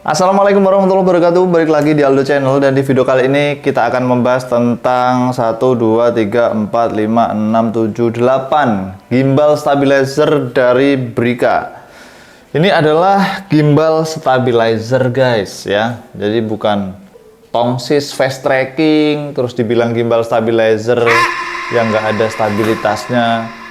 Assalamualaikum warahmatullahi wabarakatuh. Balik lagi di Aldo Channel, dan di video kali ini kita akan membahas tentang 1, 2, 3, 4, 5, 6, 7, 8 gimbal stabilizer dari Brica. Ini adalah gimbal stabilizer guys ya. Jadi bukan tongsis fast tracking terus dibilang gimbal stabilizer yang nggak ada stabilitasnya.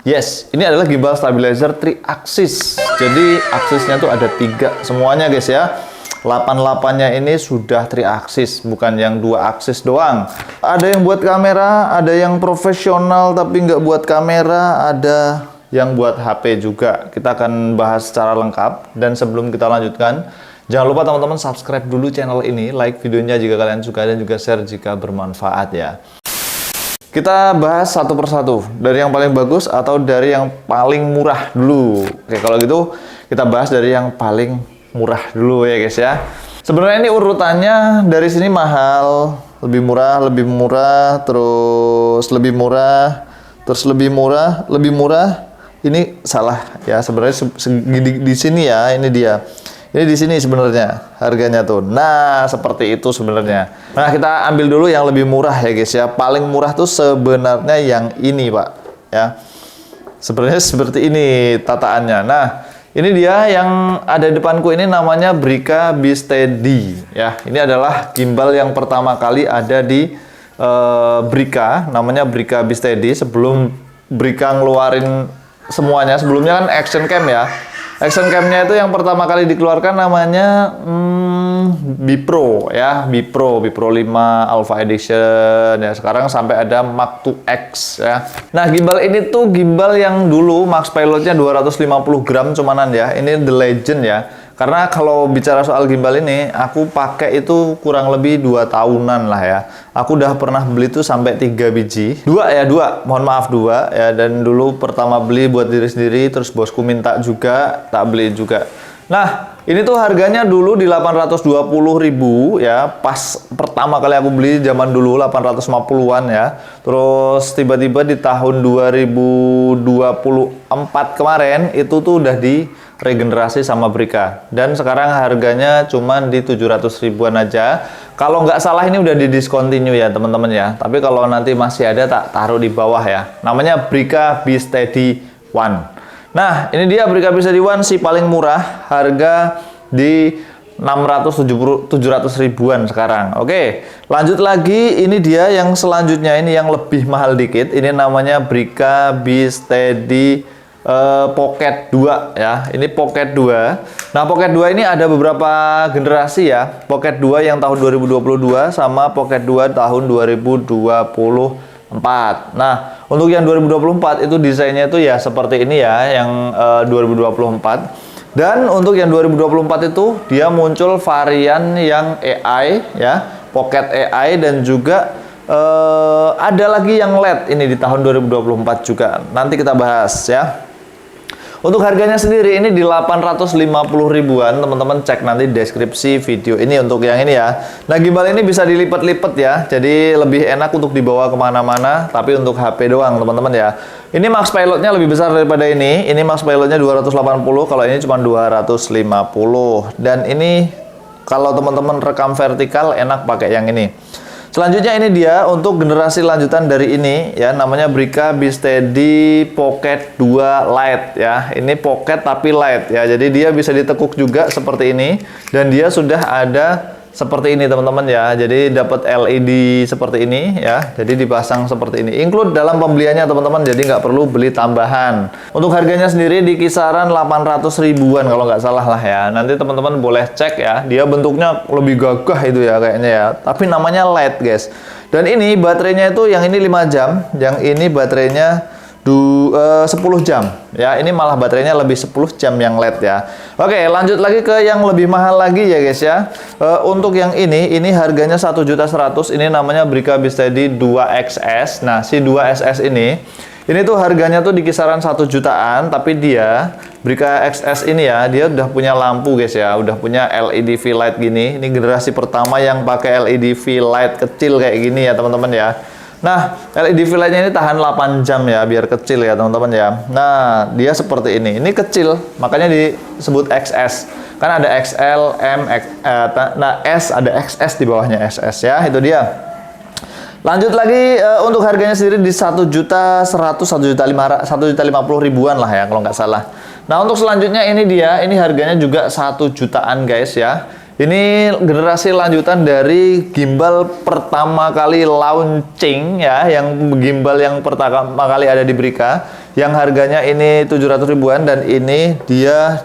Yes, ini adalah gimbal stabilizer 3 axis. Jadi aksisnya tuh ada 3 semuanya guys ya. 88-nya ini sudah 3 axis, bukan yang 2 axis doang. Ada yang buat kamera, ada yang profesional tapi nggak buat kamera, ada yang buat HP juga. Kita akan bahas secara lengkap, dan sebelum kita lanjutkan, jangan lupa teman-teman subscribe dulu channel ini, like videonya jika kalian suka, dan juga share jika bermanfaat ya. Kita bahas satu persatu, dari yang paling bagus atau dari yang paling murah dulu. Oke, kalau gitu kita bahas dari yang paling murah dulu ya guys ya. Sebenarnya ini urutannya dari sini mahal, lebih murah, terus lebih murah, terus lebih murah. Ini salah ya sebenarnya, di sini ya, ini dia. Ini di sini sebenarnya harganya tuh. Nah, seperti itu sebenarnya. Nah, kita ambil dulu yang lebih murah ya guys ya. Paling murah tuh sebenarnya yang ini, Pak. Ya. Sebenarnya seperti ini tataannya. Nah, ini dia yang ada di depanku, ini namanya Brica B-Steady ya. Ini adalah gimbal yang pertama kali ada di Brica, namanya Brica B-Steady. Sebelum Brica ngeluarin semuanya, sebelumnya kan action cam ya. Action cam-nya itu yang pertama kali dikeluarkan namanya Bipro ya, Bipro 5 Alpha Edition ya. Sekarang sampai ada Mark II X ya. Nah, gimbal ini tuh gimbal yang dulu max payloadnya 250 gram cumanan ya. Ini the legend ya. Karena kalau bicara soal gimbal ini, aku pakai itu kurang lebih 2 tahunan lah ya. Aku udah pernah beli tuh sampai 3 biji. 2 ya, 2. Mohon maaf 2 ya. Dan dulu pertama beli buat diri sendiri, terus bosku minta juga, tak beli juga. Nah, ini tuh harganya dulu di 820.000 ya. Pas pertama kali aku beli zaman dulu 850-an ya. Terus tiba-tiba di tahun 2024 kemarin itu tuh udah di regenerasi sama Brica, dan sekarang harganya cuman di 700 ribuan aja. Kalau nggak salah ini udah di discontinue ya teman-teman ya, tapi kalau nanti masih ada tak taruh di bawah ya. Namanya Brica B-Steady One. Nah, ini dia Brica B-Steady One, si paling murah, harga di 700 ribuan sekarang. Oke, lanjut lagi. Ini dia yang selanjutnya, ini yang lebih mahal dikit. Ini namanya Brica B-Steady Pocket 2 ya. Ini Pocket 2. Nah, Pocket 2 ini ada beberapa generasi ya. Pocket 2 yang tahun 2022 sama Pocket 2 tahun 2024. Nah, untuk yang 2024 itu desainnya itu ya seperti ini ya, yang 2024. Dan untuk yang 2024 itu dia muncul varian yang AI ya, Pocket AI, dan juga ada lagi yang LED ini di tahun 2024 juga. Nanti kita bahas ya. Untuk harganya sendiri ini di 850 ribuan, teman-teman cek nanti deskripsi video ini untuk yang ini ya. Nah, gimbal ini bisa dilipat-lipat ya, jadi lebih enak untuk dibawa kemana-mana, tapi untuk HP doang teman-teman ya. Ini max payloadnya lebih besar daripada ini max payloadnya 280, kalau ini cuma 250. Dan ini kalau teman-teman rekam vertikal enak pakai yang ini. Selanjutnya ini dia untuk generasi lanjutan dari ini ya, namanya Brica B-Steady Pocket 2 Lite ya. Ini pocket tapi light ya. Jadi dia bisa ditekuk juga seperti ini, dan dia sudah ada seperti ini teman-teman ya. Jadi dapat LED seperti ini ya. Jadi dipasang seperti ini. Include dalam pembeliannya teman-teman. Jadi nggak perlu beli tambahan. Untuk harganya sendiri di kisaran 800 ribuan kalau nggak salah lah ya. Nanti teman-teman boleh cek ya. Dia bentuknya lebih gagah itu ya kayaknya ya. Tapi namanya LED guys. Dan ini baterainya itu yang ini 5 jam, yang ini baterainya 10 jam ya. Ini malah baterainya lebih 10 jam yang LED ya. Oke, lanjut lagi ke yang lebih mahal lagi ya guys ya. Untuk yang ini harganya 1.100.000. Ini namanya Brica B-Steady 2XS. Nah, si 2SS ini tuh harganya tuh di kisaran 1 jutaan, tapi dia Brica XS ini ya, dia udah punya lampu guys ya, udah punya LED V light gini. Ini generasi pertama yang pakai LED V light kecil kayak gini ya teman-teman ya. Nah, LED V-Lite-nya ini tahan 8 jam ya, biar kecil ya teman-teman ya. Nah, dia seperti ini. Ini kecil, makanya disebut XS. Kan ada XL, M, nah S, ada XS di bawahnya SS ya, itu dia. Lanjut lagi untuk harganya sendiri di 1.100.000, 1.500.000 ribuan lah ya kalau nggak salah. Nah, untuk selanjutnya ini dia, ini harganya juga 1 jutaan guys ya. Ini generasi lanjutan dari gimbal pertama kali launching ya, yang gimbal yang pertama kali ada di Brica, yang harganya ini 700 ribuan, dan ini dia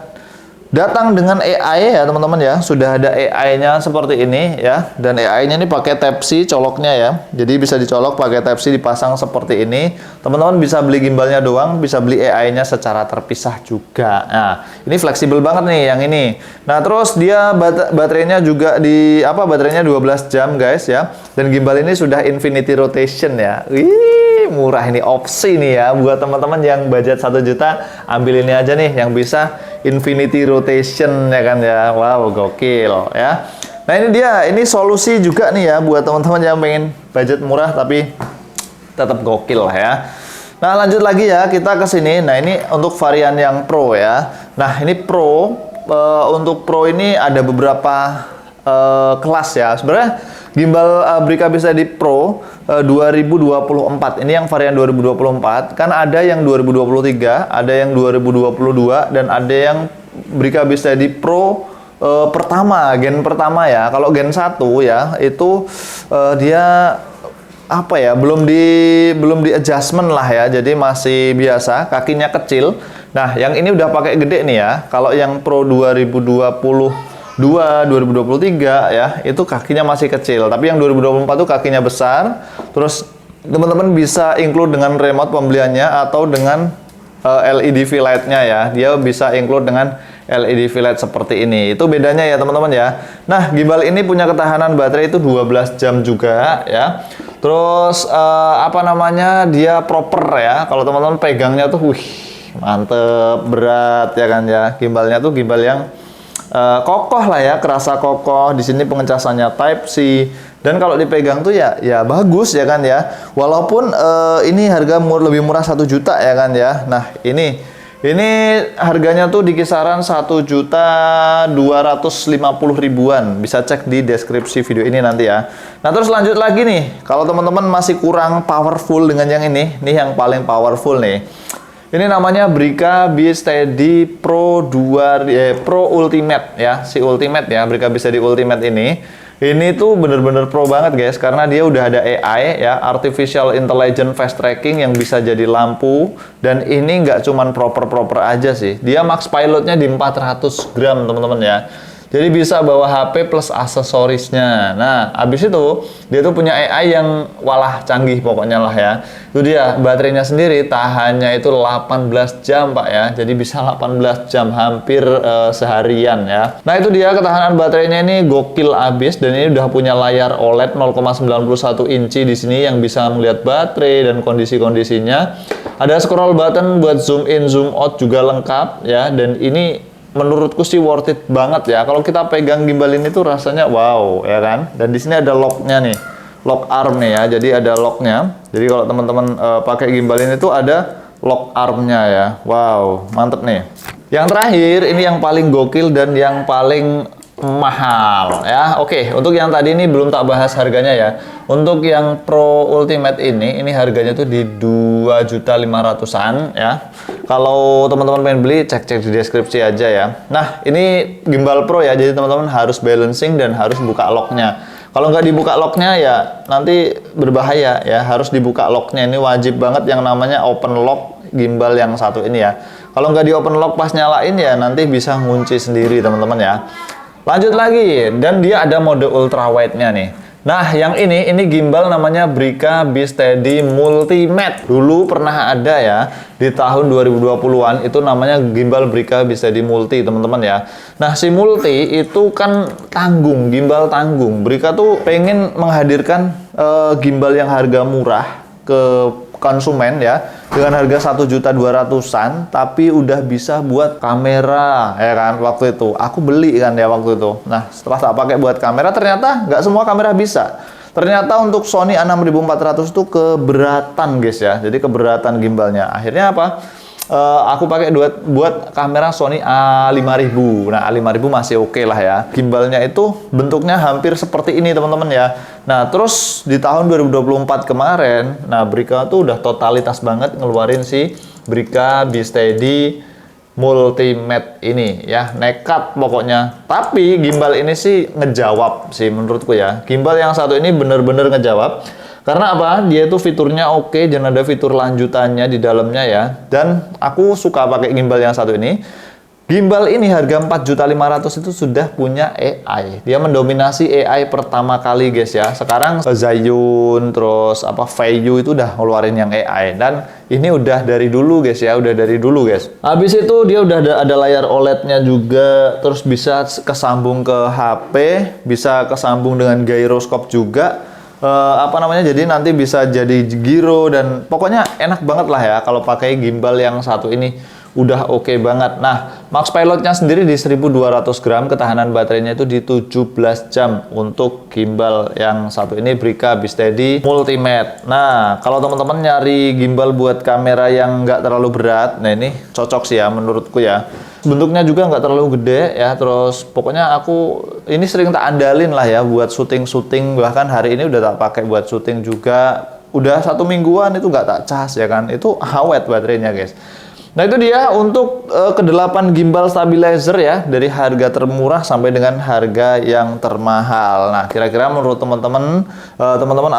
datang dengan AI ya teman-teman ya. Sudah ada AI-nya seperti ini ya, dan AI-nya ini pakai Type-C coloknya ya. Jadi bisa dicolok pakai Type-C, dipasang seperti ini. Teman-teman bisa beli gimbalnya doang, bisa beli AI-nya secara terpisah juga. Nah, ini fleksibel banget nih yang ini. Nah, terus dia baterainya juga baterainya 12 jam guys ya. Dan gimbal ini sudah infinity rotation ya. Wih, murah ini, opsi nih ya buat teman-teman yang budget 1 juta, ambil ini aja nih yang bisa infinity rotation ya kan ya. Wow, gokil ya. Nah, ini dia, ini solusi juga nih ya buat teman-teman yang pengen budget murah tapi tetap gokil lah ya. Nah, lanjut lagi ya, kita ke sini. Nah, ini untuk varian yang Pro ya. Nah, ini Pro, untuk Pro ini ada beberapa kelas ya. Sebenarnya gimbal Brica bisa di Pro 2024. Ini yang varian 2024. Kan ada yang 2023, ada yang 2022, dan ada yang Brica bisa di Pro pertama, gen pertama ya. Kalau gen 1 ya, itu dia apa ya, belum di adjustment lah ya. Jadi masih biasa, kakinya kecil. Nah, yang ini udah pakai gede nih ya. Kalau yang Pro 2023 ya, itu kakinya masih kecil, tapi yang 2024 itu kakinya besar. Terus teman-teman bisa include dengan remote pembeliannya atau dengan LED V-Lite-nya ya. Dia bisa include dengan LED V-Lite seperti ini. Itu bedanya ya teman-teman ya. Nah, gimbal ini punya ketahanan baterai itu 12 jam juga ya. Terus dia proper ya. Kalau teman-teman pegangnya tuh wih, mantep, berat ya kan ya. Gimbalnya tuh gimbal yang kokoh lah ya, kerasa kokoh. Di sini pengecasannya Type-C, dan kalau dipegang tuh ya bagus ya kan ya. Walaupun ini harga lebih murah 1 juta ya kan ya. Nah, ini harganya tuh di kisaran 1.250.000 ribuan. Bisa cek di deskripsi video ini nanti ya. Nah, terus lanjut lagi nih, kalau teman-teman masih kurang powerful dengan yang ini yang paling powerful nih. Ini namanya Brica B-Steady Pro Ultimate ya, si Ultimate ya, Brica B-Steady Ultimate ini. Ini tuh bener-bener pro banget guys, karena dia udah ada AI ya, Artificial Intelligence Fast Tracking, yang bisa jadi lampu. Dan ini nggak cuman proper aja sih, dia max pilotnya di 400 gram teman-teman ya. Jadi bisa bawa HP plus aksesorisnya. Nah, habis itu dia tuh punya AI yang walah canggih pokoknya lah ya. Itu dia, baterainya sendiri tahannya itu 18 jam Pak ya. Jadi bisa 18 jam, hampir seharian ya. Nah, itu dia, ketahanan baterainya ini gokil abis, dan ini udah punya layar OLED 0,91 inci di sini yang bisa melihat baterai dan kondisi-kondisinya. Ada scroll button buat zoom in, zoom out juga lengkap ya, dan ini menurutku sih worth it banget ya. Kalau kita pegang gimbal ini tuh rasanya wow ya kan. Dan di sini ada locknya nih, lock arm nih ya. Jadi ada locknya. Jadi kalau teman-teman pakai gimbal ini tuh ada lock armnya ya. Wow, mantep nih. Yang terakhir ini yang paling gokil dan yang paling mahal ya. Oke, untuk yang tadi ini belum tak bahas harganya ya. Untuk yang Pro Ultimate ini harganya tuh di 2.500.000-an ya. Kalau teman-teman pengen beli, cek di deskripsi aja ya. Nah, ini gimbal Pro ya, jadi teman-teman harus balancing dan harus buka locknya. Kalau nggak dibuka locknya ya nanti berbahaya ya, harus dibuka locknya. Ini wajib banget yang namanya open lock gimbal yang satu ini ya. Kalau nggak di open lock pas nyalain ya nanti bisa ngunci sendiri teman-teman ya. Lanjut lagi, dan dia ada mode ultra wide-nya nih. Nah, yang ini gimbal namanya Brica B-Steady Multi-Matte. Dulu pernah ada ya, di tahun 2020-an itu namanya gimbal Brica B-Steady Multi, teman-teman ya. Nah, si Multi itu kan tanggung, gimbal tanggung. Brica tuh pengen menghadirkan gimbal yang harga murah ke konsumen ya, dengan harga 1.200.000-an, tapi udah bisa buat kamera ya kan. Waktu itu aku beli kan ya waktu itu. Nah, setelah tak pakai buat kamera, ternyata nggak semua kamera bisa. Ternyata untuk Sony A6400 itu keberatan guys ya. Jadi keberatan gimbalnya. Akhirnya apa? Aku pakai buat kamera Sony A5000. Nah, A5000 masih oke lah ya. Gimbalnya itu bentuknya hampir seperti ini teman-teman ya. Nah, terus di tahun 2024 kemarin, nah Brica tuh udah totalitas banget ngeluarin si Brica B-Steady Multimate ini ya, nekat pokoknya. Tapi gimbal ini sih ngejawab sih menurutku ya. Gimbal yang satu ini bener-bener ngejawab. Karena apa? Dia itu fiturnya oke dan ada fitur lanjutannya di dalamnya ya. Dan aku suka pakai gimbal yang satu ini. Gimbal ini harga 4.500.000 itu sudah punya AI. Dia mendominasi AI pertama kali guys ya. Sekarang Zhiyun terus apa Feiyu itu udah ngeluarin yang AI dan ini udah dari dulu guys ya, udah dari dulu guys. Habis itu dia udah ada layar OLED-nya juga, terus bisa kesambung ke HP, bisa kesambung dengan gyroscope juga. Apa namanya, jadi nanti bisa jadi gyro dan pokoknya enak banget lah ya kalau pakai gimbal yang satu ini. Udah oke banget. Nah, max pilotnya sendiri di 1200 gram, ketahanan baterainya itu di 17 jam untuk gimbal yang satu ini Brica B-Steady Multimate. Nah, kalau teman-teman nyari gimbal buat kamera yang nggak terlalu berat, nah ini cocok sih ya menurutku ya. Bentuknya juga nggak terlalu gede ya, terus pokoknya aku ini sering tak andalin lah ya buat syuting-syuting, bahkan hari ini udah tak pakai buat syuting juga. Udah 1 mingguan itu nggak tak cas ya kan, itu awet baterainya guys. Nah itu dia untuk ke-8 gimbal stabilizer ya, dari harga termurah sampai dengan harga yang termahal. Nah kira-kira menurut teman-teman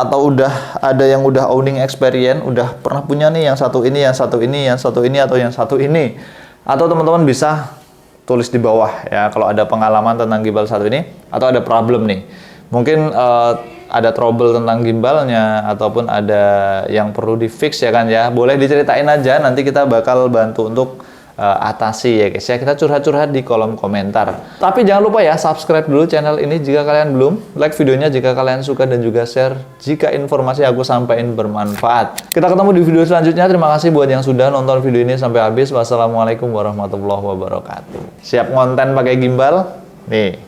atau udah ada yang udah owning experience, udah pernah punya nih yang satu ini, yang satu ini, yang satu ini, atau yang satu ini, atau teman-teman bisa tulis di bawah ya kalau ada pengalaman tentang gimbal satu ini atau ada problem nih. Mungkin ada trouble tentang gimbalnya ataupun ada yang perlu di fix ya kan ya, boleh diceritain aja, nanti kita bakal bantu untuk atasi ya guys ya. Kita curhat-curhat di kolom komentar. Tapi jangan lupa ya subscribe dulu channel ini jika kalian belum, like videonya jika kalian suka, dan juga share jika informasi aku sampaikan bermanfaat. Kita ketemu di video selanjutnya. Terima kasih buat yang sudah nonton video ini sampai habis. Wassalamualaikum warahmatullahi wabarakatuh. Siap ngonten pakai gimbal nih.